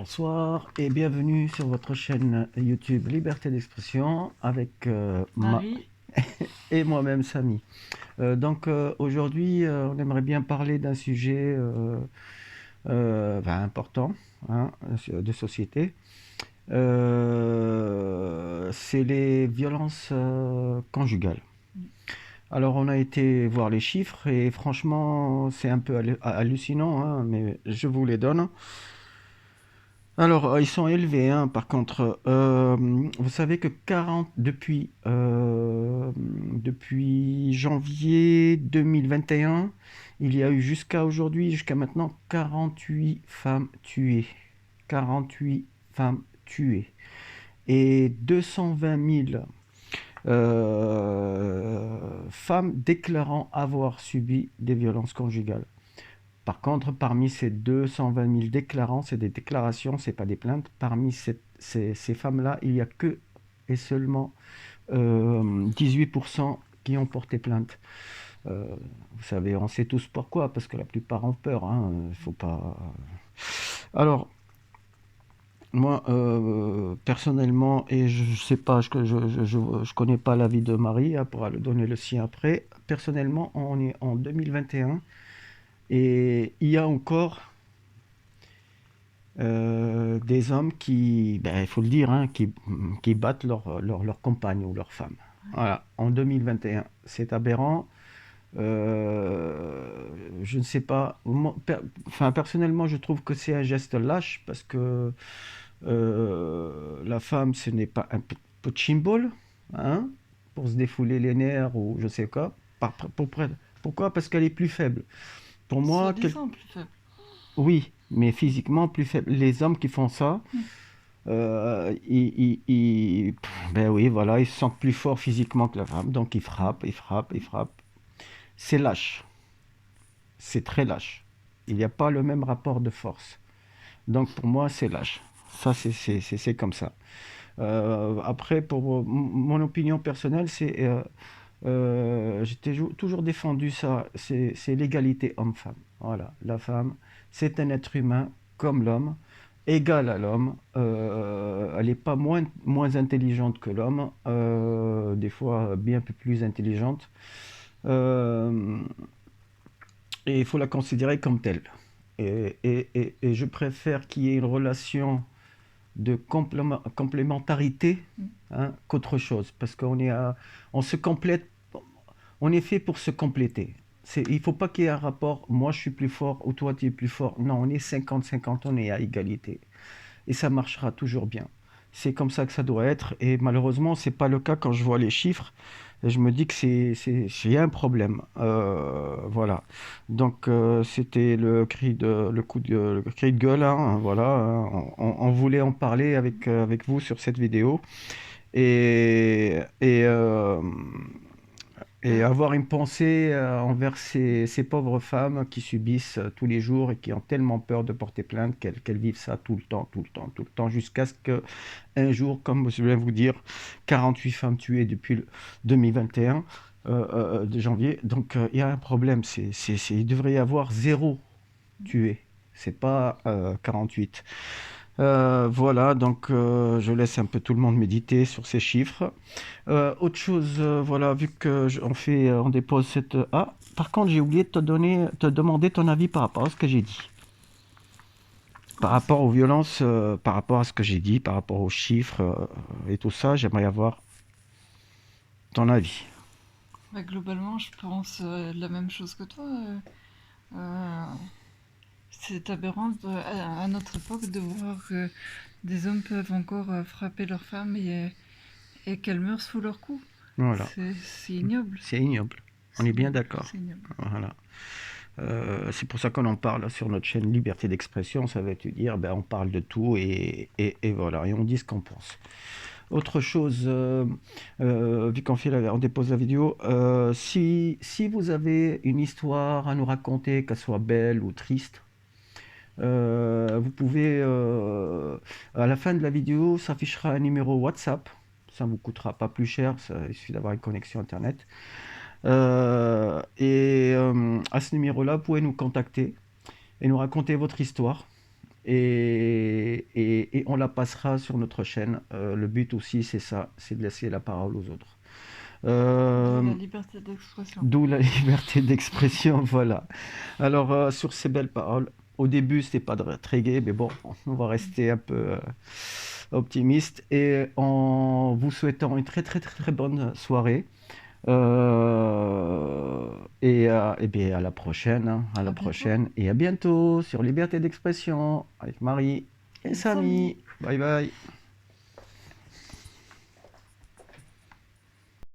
Bonsoir et bienvenue sur votre chaîne YouTube Liberté d'expression avec Marie, et moi-même Samy. Aujourd'hui, on aimerait bien parler d'un sujet important, hein, de société. C'est les violences conjugales. Alors on a été voir les chiffres et franchement c'est un peu hallucinant, hein, mais je vous les donne. Alors, ils sont élevés, hein, par contre. Vous savez que depuis janvier 2021, il y a eu jusqu'à aujourd'hui, jusqu'à maintenant, 48 femmes tuées. 48 femmes tuées. Et 220 000 femmes déclarant avoir subi des violences conjugales. Par contre, parmi ces 220 000 déclarants, c'est des déclarations, c'est pas des plaintes. Parmi ces femmes-là, il n'y a que et seulement 18% qui ont porté plainte. Vous savez, on sait tous pourquoi, parce que la plupart ont peur. Hein, faut pas. Alors, moi, personnellement, et je sais pas, je connais pas l'avis de Marie, elle pourra le donner le sien après. Personnellement, on est en 2021 et il y a encore des hommes qui, ben, il faut le dire, hein, qui battent leur compagne ou leur femme. Voilà, en 2021. C'est aberrant. Je ne sais pas. Enfin, personnellement, je trouve que c'est un geste lâche parce que la femme, ce n'est pas un punching ball, hein, pour se défouler les nerfs ou je sais quoi. Pourquoi? Parce qu'elle est plus faible. Pour moi, soi-disant plus faible. oui, mais physiquement plus faible. Les hommes qui font ça, ben oui, voilà, ils se sentent plus forts physiquement que la femme, donc ils frappent, ils frappent, ils frappent. C'est lâche, c'est très lâche. Il n'y a pas le même rapport de force. Donc pour moi, c'est lâche. Ça, c'est comme ça. Après, pour mon opinion personnelle, toujours défendu ça, c'est l'égalité homme-femme. Voilà, la femme, c'est un être humain comme l'homme, égal à l'homme. Elle n'est pas moins intelligente que l'homme, des fois bien peu plus intelligente. Euh, et il faut la considérer comme telle. Et je préfère qu'il y ait une relation de complémentarité, hein, qu'autre chose, parce on se complète, on est fait pour se compléter. Il ne faut pas qu'il y ait un rapport, moi je suis plus fort ou toi tu es plus fort. Non, on est 50-50, on est à égalité. Et ça marchera toujours bien. C'est comme ça que ça doit être. Et malheureusement, ce n'est pas le cas quand je vois les chiffres. Et je me dis que il y a un problème. Voilà. Donc c'était le cri de gueule, hein, voilà. On voulait en parler avec vous sur cette vidéo. Et, et, euh, et Euh, avoir une pensée envers ces pauvres femmes qui subissent tous les jours et qui ont tellement peur de porter plainte qu'elles vivent ça tout le temps, tout le temps, tout le temps, jusqu'à ce qu'un jour, comme je viens de vous dire, 48 femmes tuées depuis le 2021 de janvier. Donc il y a un problème, il devrait y avoir zéro tué. C'est pas 48. Voilà, donc je laisse un peu tout le monde méditer sur ces chiffres. Autre chose, voilà, vu que on dépose cette. Ah, par contre, j'ai oublié de te demander ton avis par rapport à ce que j'ai dit. Par rapport aux violences, par rapport à ce que j'ai dit, par rapport aux chiffres et tout ça, j'aimerais avoir ton avis. Globalement, je pense la même chose que toi. Euh, c'est aberrant à notre époque de voir que des hommes peuvent encore frapper leur femme et qu'elles meurent sous leurs coups. Voilà, C'est ignoble. c'est ignoble. On C'est est bien ignoble. d'accord. C'est ignoble. Voilà. C'est pour ça qu'on en parle sur notre chaîne Liberté d'expression. Ça veut te dire, ben, on parle de tout et voilà, et on dit ce qu'on pense. Autre chose, vu on dépose la vidéo, si vous avez une histoire à nous raconter, qu'elle soit belle ou triste, vous pouvez, à la fin de la vidéo, s'affichera un numéro WhatsApp. Ça ne vous coûtera pas plus cher, il suffit d'avoir une connexion Internet. À ce numéro-là, vous pouvez nous contacter et nous raconter votre histoire. et on la passera sur notre chaîne. Le but aussi, c'est ça, c'est de laisser la parole aux autres. D'où Euh, la liberté d'expression. D'où la liberté d'expression, voilà. Alors, sur ces belles paroles, au début, c'était pas très gai, mais bon, on va rester un peu optimiste et en vous souhaitant une très très très très bonne soirée. Euh, et bien à la prochaine, hein, à À la bientôt. prochaine et à bientôt sur Liberté d'expression avec Marie et Et Samy. Samy. Bye bye.